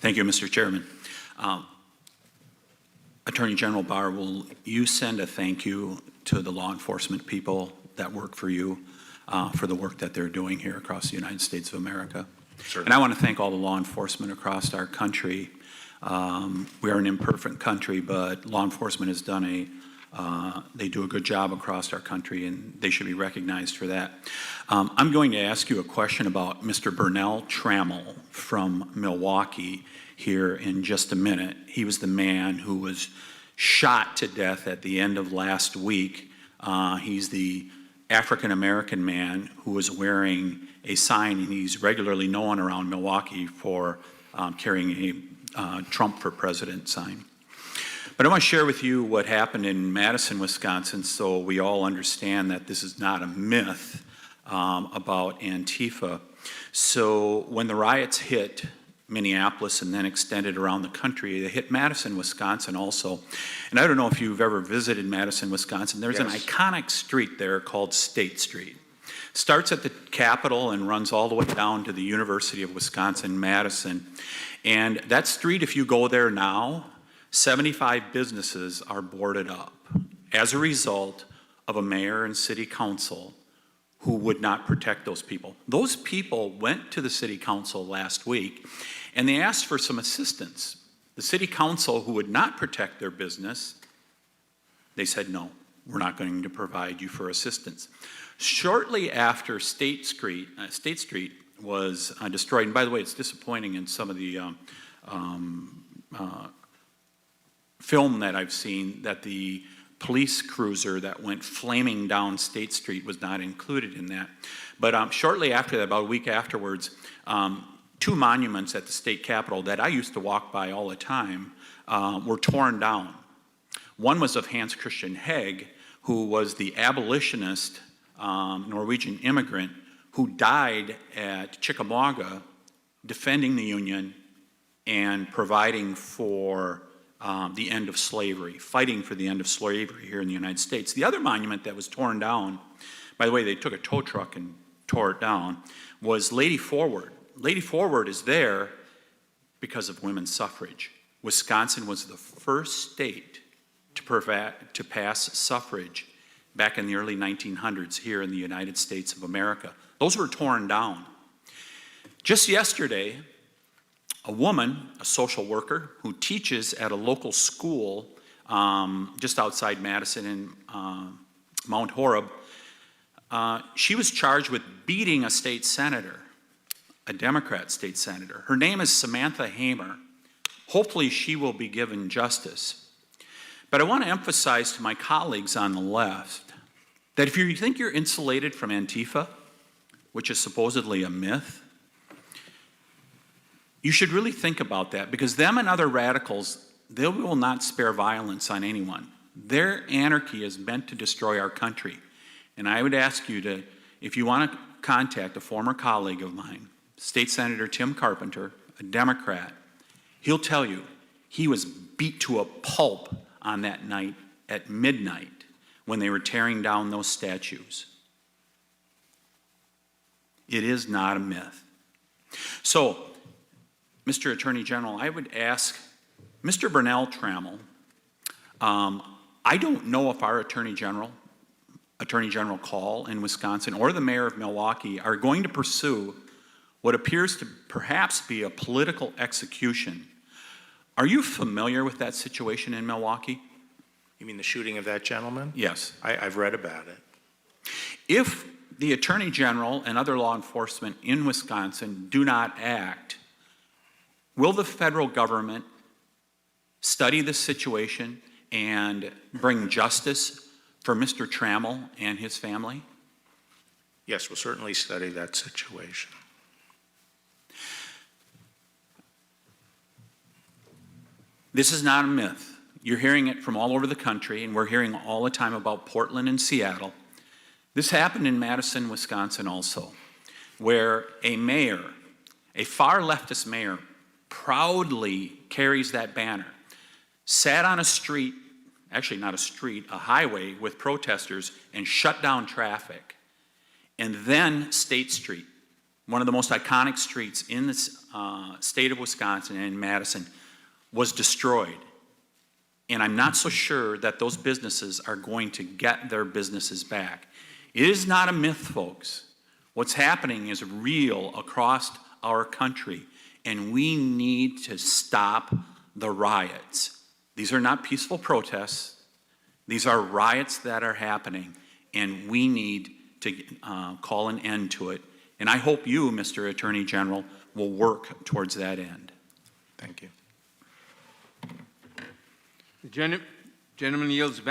Thank you, Mr. Chairman. Attorney General Barr, will you send a thank you to the law enforcement people that work for you for the work that they're doing here across the United States of America? Certainly. And I want to thank all the law enforcement across our country. We are an imperfect country, but law enforcement has done they do a good job across our country, and they should be recognized for that. I'm going to ask you a question about Mr. Burnell Trammell from Milwaukee here in just a minute. He was the man who was shot to death at the end of last week. He's the African-American man who was wearing a sign, and he's regularly known around Milwaukee for carrying a Trump for President sign. But I want to share with you what happened in Madison, Wisconsin, so we all understand that this is not a myth about Antifa. So when the riots hit Minneapolis and then extended around the country, they hit Madison, Wisconsin also. And I don't know if you've ever visited Madison, Wisconsin. There's an iconic street there called State Street. Starts at the Capitol and runs all the way down to the University of Wisconsin-Madison. And that street, if you go there now, 75 businesses are boarded up as a result of a mayor and city council who would not protect those people. Those people went to the city council last week and they asked for some assistance. The city council, who would not protect their business, they said, no, we're not going to provide you for assistance. Shortly after State Street was destroyed, and by the way, it's disappointing in some of the film that I've seen that the police cruiser that went flaming down State Street was not included in that. But shortly after that, about a week afterwards, two monuments at the state capitol that I used to walk by all the time were torn down. One was of Hans Christian Heg, who was the abolitionist Norwegian immigrant who died at Chickamauga defending the Union and providing for the end of slavery, fighting for the end of slavery here in the United States. The other monument that was torn down, by the way, they took a tow truck and tore it down, was Lady Forward. Lady Forward is there because of women's suffrage. Wisconsin was the first state to pass suffrage back in the early 1900s here in the United States of America. Those were torn down. Just yesterday, a woman, a social worker, who teaches at a local school just outside Madison in Mount Horeb, she was charged with beating a state senator, a Democrat state senator. Her name is Samantha Hamer. Hopefully she will be given justice. But I want to emphasize to my colleagues on the left that if you think you're insulated from Antifa, which is supposedly a myth, you should really think about that, because them and other radicals, they will not spare violence on anyone. Their anarchy is meant to destroy our country. And I would ask you to, if you want to contact a former colleague of mine, State Senator Tim Carpenter, a Democrat, he'll tell you he was beat to a pulp on that night at midnight when they were tearing down those statues. It is not a myth. So, Mr. Attorney General, I would ask Mr. Burnell Trammell, I don't know if our Attorney General Call in Wisconsin or the mayor of Milwaukee are going to pursue what appears to perhaps be a political execution. Are you familiar with that situation in Milwaukee? You mean the shooting of that gentleman? Yes. I've read about it. If the Attorney General and other law enforcement in Wisconsin do not act, will the federal government study this situation and bring justice for Mr. Trammell and his family? Yes, we'll certainly study that situation. This is not a myth. You're hearing it from all over the country, and we're hearing all the time about Portland and Seattle. This happened in Madison, Wisconsin also, where a mayor, a far leftist mayor, proudly carries that banner, sat on a street, actually not a street, a highway with protesters, and shut down traffic. And then State Street one of the most iconic streets in the state of Wisconsin and in Madison, was destroyed. And I'm not so sure that those businesses are going to get their businesses back. It is not a myth, folks. What's happening is real across our country, and we need to stop the riots. These are not peaceful protests. These are riots that are happening, and we need to call an end to it. And I hope you, Mr. Attorney General, will work towards that end. Thank you. The gentleman yields back.